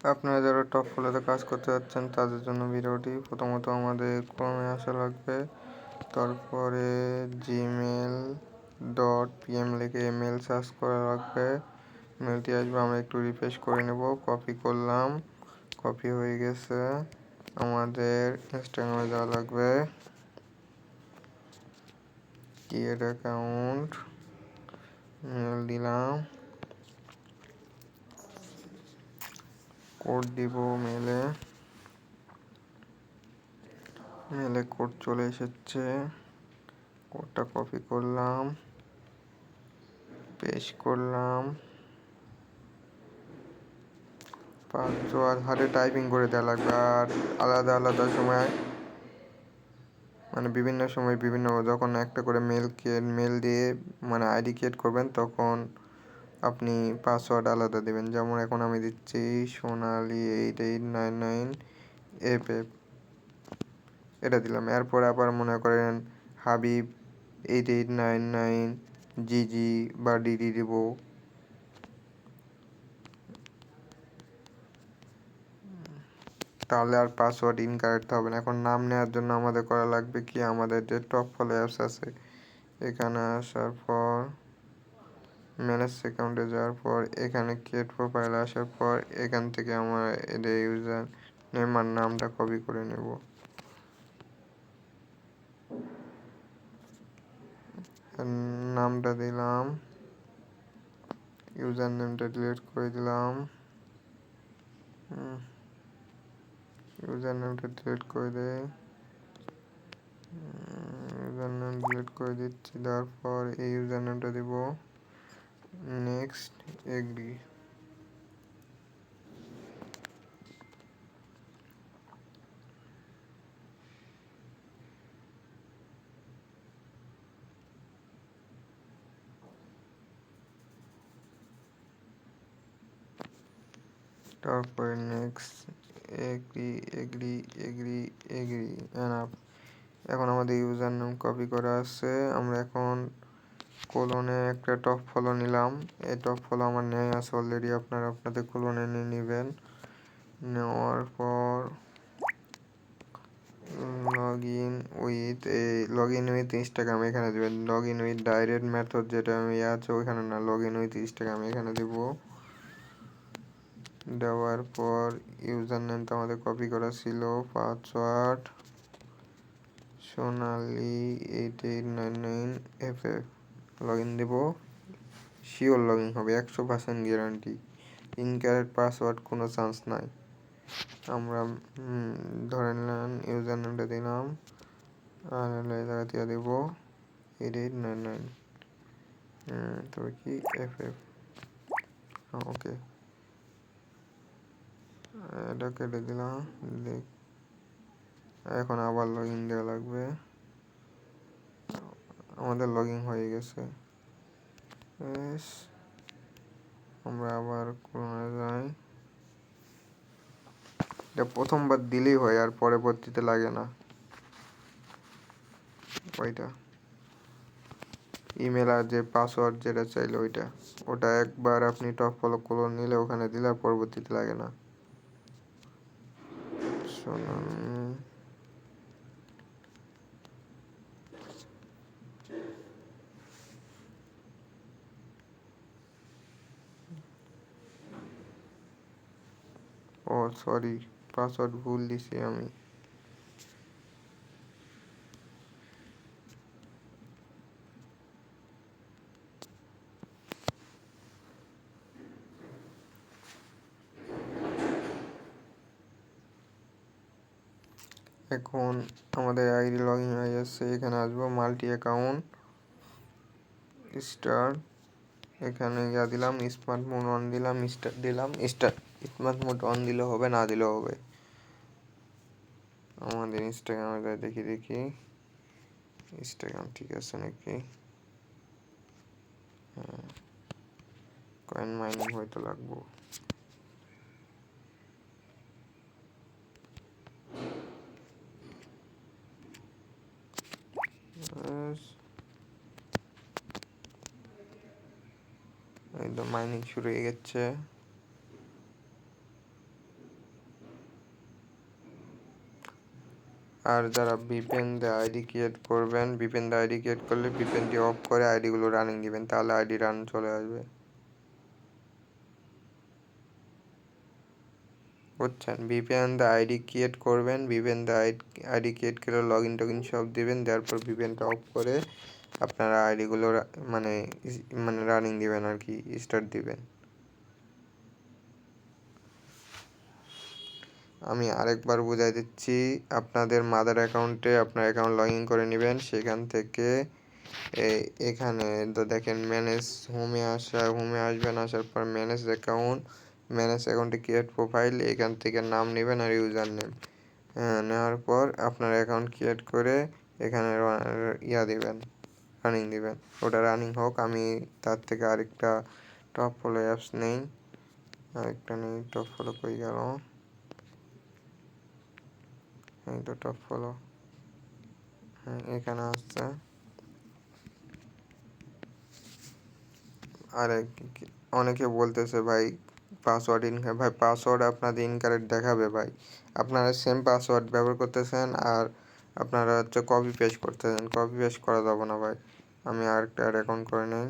আপনারা যারা টপ ফলোতে কাজ করতে যাচ্ছেন তাদের জন্য ভিডিওটি। প্রথমত আমাদের ক্রমে আসা লাগবে, তারপরে gmail.pm লিখে ইমেল সার্চ করা লাগবে, মেলটি আসবে। আমরা একটু রিফ্রেশ করে নেব। কপি করলাম, কপি হয়ে গেছে। আমাদের ইনস্টাগ্রামে যাওয়া লাগবে, ক্রিয়েট অ্যাকাউন্ট, মেল দিলাম, কোড দিব, মেলে কোড চলে এসেছে। কোডটা কপি করলাম, পেস্ট করলাম, পাসওয়ার্ড হাতে টাইপিং করে দেওয়া লাগবে। আর আলাদা আলাদা সময়, মানে বিভিন্ন সময় বিভিন্ন, যখন একটা করে মেল দিয়ে মানে আইডি ক্রিয়েট করবেন তখন আপনি পাসওয়ার্ড আলাদা দেবেন। যেমন এখন আমি দিচ্ছি Sonali8899FF, এটা দিলাম। এরপর আবার মনে করেন Habib8899GG বা ডিডি দিব। তাহলে আর পাসওয়ার্ড ইনকারেক্ট হবে না। এখন নাম নেওয়ার জন্য আমাদের করা লাগবে কি, আমাদের যে টপ ফলো অ্যাপস আছে এখানে আসার পর ম্যানেজ অ্যাকাউন্টে যাওয়ার পর এখানে ক্রিয়েট প্রোফাইল আসার পর এখান থেকে আমরা এদের ইউজার নেম আর নামটা কপি করে নেব। নামটা দিলাম, ইউজার নেমটা ডিলিট করে দিলাম, ইউজার নেমটা ডিলিট করে দেয়, ইউজার নেম ডিলিট করে দিচ্ছি। তারপর এই ইউজার নেমটা দিব, নেক্সট, এগ্রি। তারপরে next, agree agree agree agree, enough. এখন আমাদের ইউজার নেম কপি করা আছে। আমরা এখন কোলনে একটা টপ ফলো নিলাম। এই টপ ফলো আমার নেওয়া আছে অলরেডি, আপনারা আপনাদের কোলনে নিয়ে নেবেন। নেওয়ার পর লগ ইন উইথ ইনস্টাগ্রাম এখানে দেবেন। Log in with direct method যেটা আমি আছে ওইখানে না, লগ ইন উইথ ইনস্টাগ্রাম এখানে দেব। দেওয়ার পর ইউজার নেমটা আমাদের কপি করা ছিল, পাসওয়ার্ড Sonali8899FF, লগ ইন দেবো। শিওর লগ ইন হবে, 100% গ্যারান্টি। ইনকারেক্ট পাসওয়ার্ড কোনো চান্স নাই। আমরা ধরে নিলাম ইউজার নেমটা দিলাম আর জায়গা দিয়ে দেবো 8899, তবে কি FF, ওকে, এটা কেটে দিলাম। এখন আবার লগ ইন দেওয়া লাগবে। আমাদের লগ ইন হয়ে গেছে। আমরা আবার ক্রোমে যাই। এটা প্রথমবার দিলেই হয়, আর পরবর্তীতে লাগে না। ওইটা ইমেল আর যে পাসওয়ার্ড যেটা চাইলে ওটা একবার আপনি টপ ফলো করে নিলে ওখানে দিলে আর পরবর্তীতে লাগে না। ও সরি, পাসওয়ার্ড ভুল দিছি আমি। এখন আমাদের আইডি লগ ইন হয়ে যাচ্ছে। এখানে আসবো মাল্টি অ্যাকাউন্ট, স্টার, এখানে দিলাম স্মার্ট মোড অন দিলাম, স্টার দিলাম। স্মার্ট মোড অন দিলে হবে, না দিলেও হবে। আমাদের ইনস্টাগ্রামে দেখি ইনস্টাগ্রাম ঠিক আছে নাকি। হ্যাঁ, কয়েন মাইনিং হয়তো লাগবো। একদম মাইনিং শুরু হয়ে গেছে। আর যারা ভিপিএন দিয়ে আইডি ক্রিয়েট করবেন, ভিপিএন দিয়ে আইডি ক্রিয়েট করলে ভিপিএনটি অফ করে আইডিগুলো রানিং দিবেন, তাহলে আইডি রান চলে আসবে। বুঝছেন? ভিপিএন দিয়ে আইডি ক্রিয়েট করবেন, ভিপিএন দিয়ে আইডি ক্রিয়েট করে লগ ইন টগিন সব দিবেন, দেওয়ার পর ভিপিএনটা অফ করে আপনারা আইডিগুলো মানে মানে রানিং দিবেন আর কি, স্টার্ট দিবেন। আমি আরেকবার বুঝাই দিচ্ছি। আপনাদের মাদার অ্যাকাউন্টে আপনার অ্যাকাউন্ট লগ ইন করে নেবেন, সেখান থেকে এখানে তো দেখেন ম্যানেজ হোমে আসবেন, আসার পর ম্যানেজ অ্যাকাউন্টে ক্রিয়েট প্রোফাইল, এখান থেকে নাম নেবেন আর ইউজার নেম নেওয়ার পর আপনার অ্যাকাউন্ট ক্রিয়েট করে এখানে দিবেন, রানিং দিবেন। ওটা রানিং হোক, আমি তার থেকে আরেকটা টপ ফলো অ্যাপস নেই, আরেকটা নেই। টপ ফলো কই গেল? এই তো টপ ফলো, হ্যাঁ এখানে আসছে। আর অনেকে বলতেছে ভাই পাসওয়ার্ড ভাই পাসওয়ার্ড আপনাদের ইনকারেক্ট দেখাবে ভাই। আপনারা সেম পাসওয়ার্ড ব্যবহার করতেছেন আর আপনারা হচ্ছে কপি পেস্ট করতেছেন, কপি পেস্ট করা যাবে না ভাই। আমি আরেকটা অ্যাকাউন্ট করে নিই।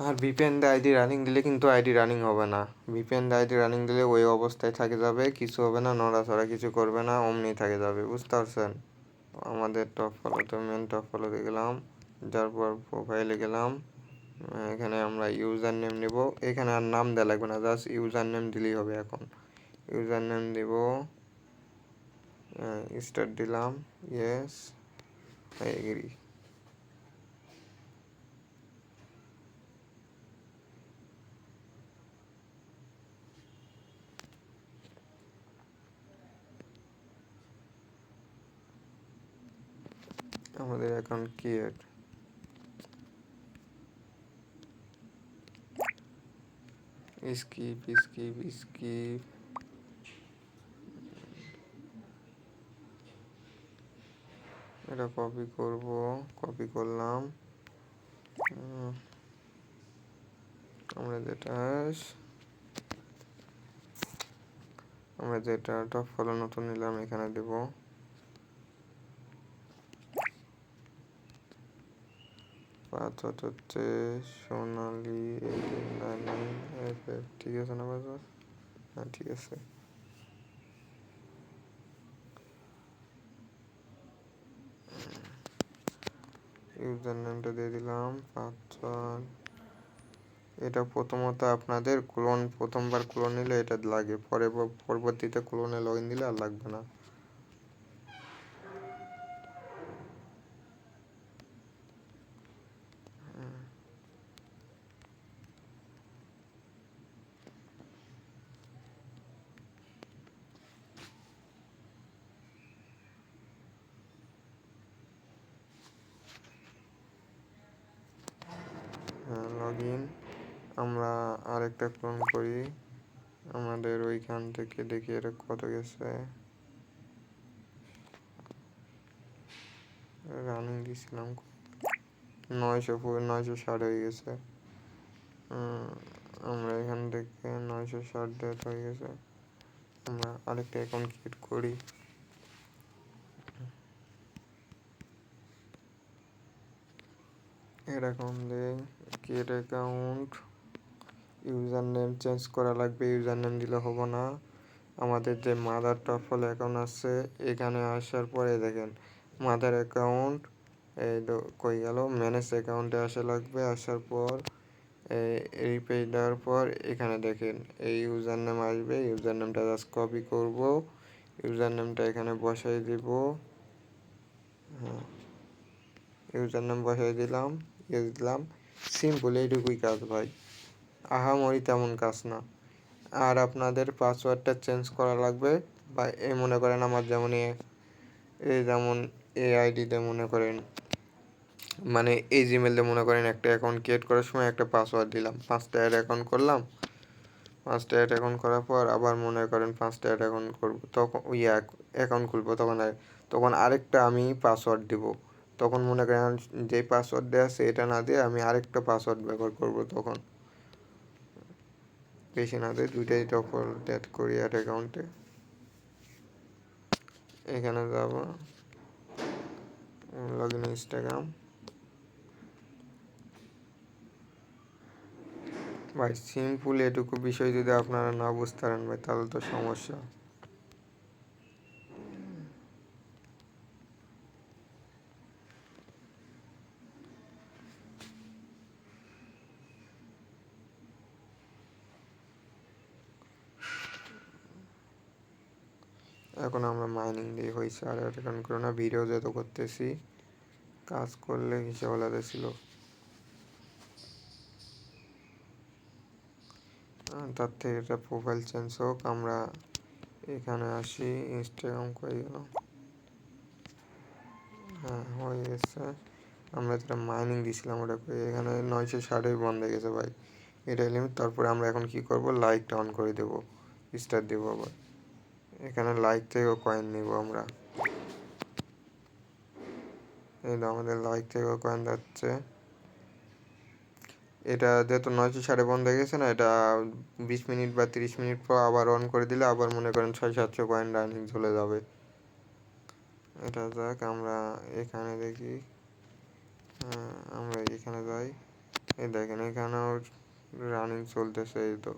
আর ভিপিএন দিয়ে আইডি রানিং দিলে কিন্তু আইডি রানিং হবে না। ভিপিএন দিয়ে আইডি রানিং দিলে ওই অবস্থায় থাকে যাবে, কিছু হবে না, নড়াচড়া কিছু করবে না, অমনি থাকে যাবে। বুঝতে পারছেন? আমাদের টপ ফলোতে মেন টপ ফলোতে গেলাম, যার পর প্রোফাইলে গেলাম, এখানে আমরা ইউজার নেম নেব। এখানে আর নাম দেওয়া লাগবে না, জাস্ট ইউজার নেম দিলেই হবে। এখন ইউজার নেম দিব, স্টার্ট দিলাম, ইয়েস, এগ্রি। আমাদের account create, skip skip skip, এটা কপি করব, কপি করলাম। আমরা যেটা টপ ফলো নতুন নিলাম এখানে দেব। পাসওয়ার্ড হচ্ছে সোনালি, ঠিক আছে না পাসওয়ার্ড? হ্যাঁ ঠিক আছে। ইউজার নেমটা দিয়ে দিলাম, পাসওয়ার্ড। এটা প্রথমত আপনাদের প্রথমবার ক্লোন নিলে এটা লাগে, পরবর্তীতে ক্লোনে লগ ইন দিলে আর লাগবে না। হ্যাঁ লগ ইন। আমরা আরেকটা ক্লোন করি, আমাদের ওইখান থেকে দেখি এটা কত গেছে। রানিং দিয়েছিলাম 960 হয়ে গেছে। আমরা এখান থেকে 960 ডেট হয়ে গেছে। আমরা আরেকটা অ্যাকাউন্ট ক্রিয়েট করি, এর অ্যাকাউন্ট দেই, create account. User name change করা লাগবে, ইউজার নেম দিলে হবে না। আমাদের যে মাদার টপ ফলো অ্যাকাউন্ট আছে, এখানে আসার পরে দেখেন মাদার অ্যাকাউন্ট, এই কই গেল, ম্যানেজ অ্যাকাউন্টে আসা লাগবে। আসার পর রিপেজ দেওয়ার পর এখানে দেখেন এই ইউজার নেম আসবে, ইউজার নেমটা জাস্ট কপি করব, ইউজার নেমটা এখানে বসাই দিব। হ্যাঁ ইউজার নেম বসাই দিলাম, দিলাম। সিম্পল, এইটুকুই কাজ ভাই, আহামরি তেমন কাজ না। আর আপনাদের পাসওয়ার্ডটা চেঞ্জ করা লাগবে। বা মনে করেন আমার যেমন যেমন এই আইডিতে মনে করেন, মানে এই জিমেলে মনে করেন একটা অ্যাকাউন্ট ক্রিয়েট করার সময় একটা পাসওয়ার্ড দিলাম, 5টা অ্যাকাউন্ট করলাম, 5টা অ্যাকাউন্ট করার পর আবার মনে করেন 5টা অ্যাকাউন্ট করবো, তখন ওই অ্যাকাউন্ট খুলবো, তখন আরেকটা আমি পাসওয়ার্ড দিব। তখন মনে করেন যে পাসওয়ার্ড দেওয়া আছে এটা না দিয়ে আমি আরেকটা পাসওয়ার্ড ব্যবহার করব। তখন বেশি না দেয়, দুইটাই টপল অ্যাড করি অ্যাড অ্যাকাউন্টে। এখানে যাব, লগ ইন ইনস্টাগ্রাম। ভাই সিম্পল এটুকু বিষয় যদি আপনারা না বুঝতে পারেন ভাই, তাহলে তো সমস্যা। এখন আমরা মাইনিং দিয়ে হয়েছে, আর এখন করে না, ভিডিও যত করতেছি কাজ করলে হিসাব আলাদা ছিল। তার থেকে এটা প্রোফাইল চেঞ্জ হোক, আমরা এখানে আসি। ইনস্টাগ্রাম করে গেল, হ্যাঁ হয়ে গেছে। আমরা যেটা মাইনিং দিয়েছিলাম ওটা করে এখানে 960 বন্ধ হয়ে গেছে ভাই, এটাই লিমিট। তারপরে আমরা এখন কি করব, লাইকটা অন করে দেবো, স্টার দেবো আবার। এখানে লাইক থেকেও কয়েন নিব আমরা, এই তো আমাদের লাইক থেকেও কয়েন যাচ্ছে। এটা যেহেতু 960 বন্ধ হয়ে গেছে না, এটা 20 মিনিট বা 30 মিনিট পর আবার অন করে দিলে আবার মনে করেন 600-700 কয়েন রানিং চলে যাবে। এটা যাক, আমরা এখানে দেখি, আমরা এখানে যাই। এই দেখেন এখানেও রানিং চলতেছে, এই তো।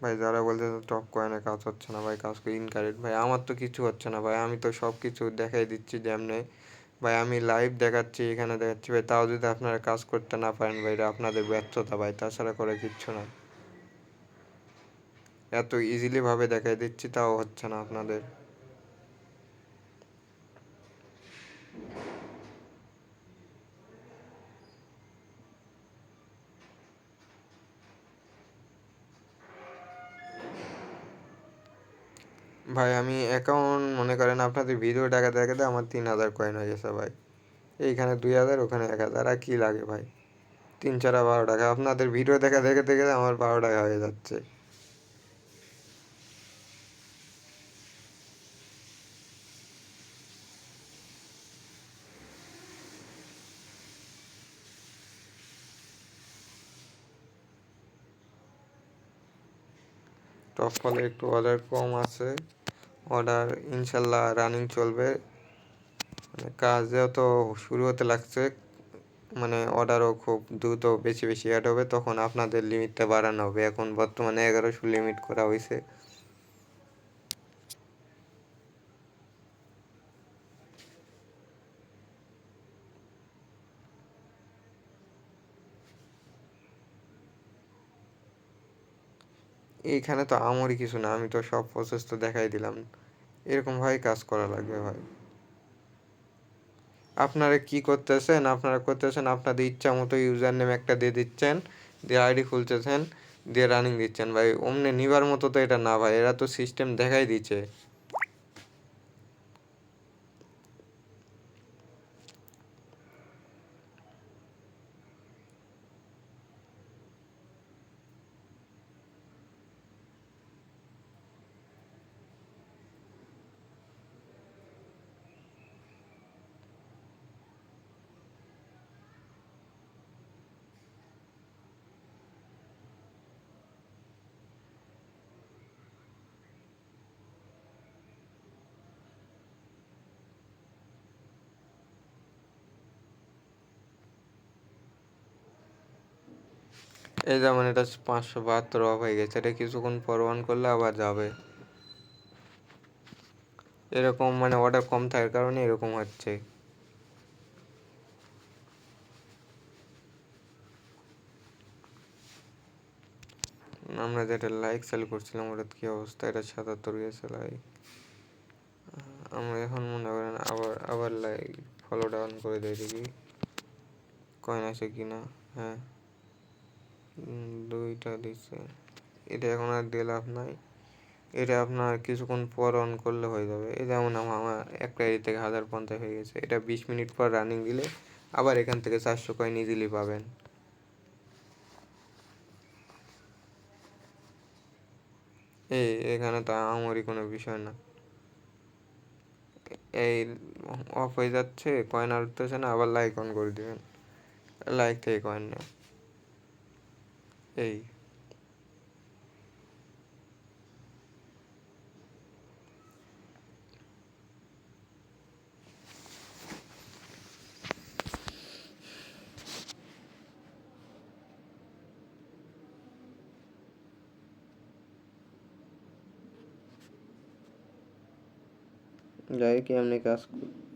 ভাই যারা বলতেছে টপ কয়েনে কাজ হচ্ছে না ভাই, কাজ করে ইনকারেক্ট, ভাই আমার তো কিছু হচ্ছে না ভাই, আমি তো সব কিছু দেখাই দিচ্ছি যেমনে। ভাই আমি লাইভ দেখাচ্ছি, এখানে দেখাচ্ছি ভাই, তাও যদি আপনারা কাজ করতে না পারেন ভাই, এটা আপনাদের ব্যর্থতা ভাই, তাছাড়া করে কিচ্ছু না। এত ইজিলি ভাবে দেখাই দিচ্ছি, তাও হচ্ছে না আপনাদের। ভাই আমি অ্যাকাউন্ট মনে করেন আপনাদের ভিডিও দেখাতে দেখাতে আমার 3000 কয়েন হয়ে গেছে ভাই। এইখানে 2000, ওখানে 1000, আর কি লাগে ভাই। 3 4 12 টাকা আপনাদের ভিডিও দেখা দেখে দেখে আমার 12 টাকা হয়ে যাচ্ছে। টপ ফলে একটু অর্ডার কম আছে, অর্ডার ইনশাল্লাহ রানিং চলবে। মানে কাজ যেহেতু শুরু হতে লাগছে, মানে অর্ডারও খুব দ্রুত বেশি বেশি অ্যাড হবে, তখন আপনাদের লিমিটটা বাড়ানো হবে। এখন বর্তমানে 1100 লিমিট করা হয়েছে। এইখানে তো আমারই কিছু না, আমি তো সব প্রসেস তো দেখাই দিলাম। এরকম ভাবে কাজ করা লাগবে ভাই। আপনারা কি করতেছেন, আপনারা করতেছেন আপনাদের ইচ্ছা মতো ইউজার নেম একটা দিয়ে দিচ্ছেন, দিয়ে আইডি খুলতেছেন, দিয়ে রানিং দিচ্ছেন ভাই। অমনি নিবার মতো তো এটা না ভাই, এরা তো সিস্টেম দেখাই দিচ্ছে। এই যেমন এটা 572 অফ হয়ে গেছে, এটা কিছুক্ষণ পর অন করলে আবার যাবে। এরকম মানে অর্ডার কম থাকার কারণে এরকম হচ্ছে। আমরা যেটা লাইক চালু করছিলাম ওটার কি অবস্থা, এটা 77 গেছে লাইক। আমরা এখন মনে করেন আবার আবার লাইক ফলো ডাউন করে দিয়ে দেখি কয়েন আসে কিনা। হ্যাঁ, 2টা দিচ্ছে। এটা এখন আর দিয়ে লাভ নাই, এটা আপনার কিছুক্ষণ পর অন করলে হয়ে যাবে। এই যেমন আমার একটা আইডি থেকে 1050 হয়ে গেছে, এটা 20 মিনিট পর রানিং দিলে আবার এখান থেকে 400 কয়েন ইজিলি পাবেন। এখানে তো আমারই কোনো বিষয় না, এই অফ হয়ে যাচ্ছে, কয়েন আর উঠতেছে না, আবার লাইক অন করে দিবেন, লাইক থেকে কয়েন নেয়। এই যাই কি এমনি কাজ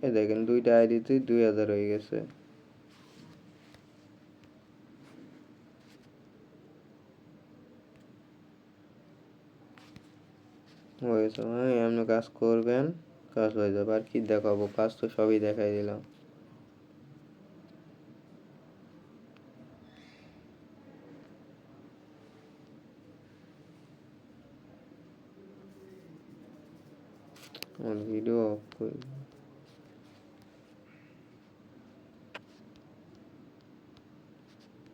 এ দেখেন 2টা আইডিতে 2000 হয়ে গেছে। হয়েছে মানে এমনি কাজ করবেন, কাজ হয়ে যাবে। আর কি দেখাবো, কাজ তো সবই দেখাই দিলাম। আমার ভিডিও অফ করি।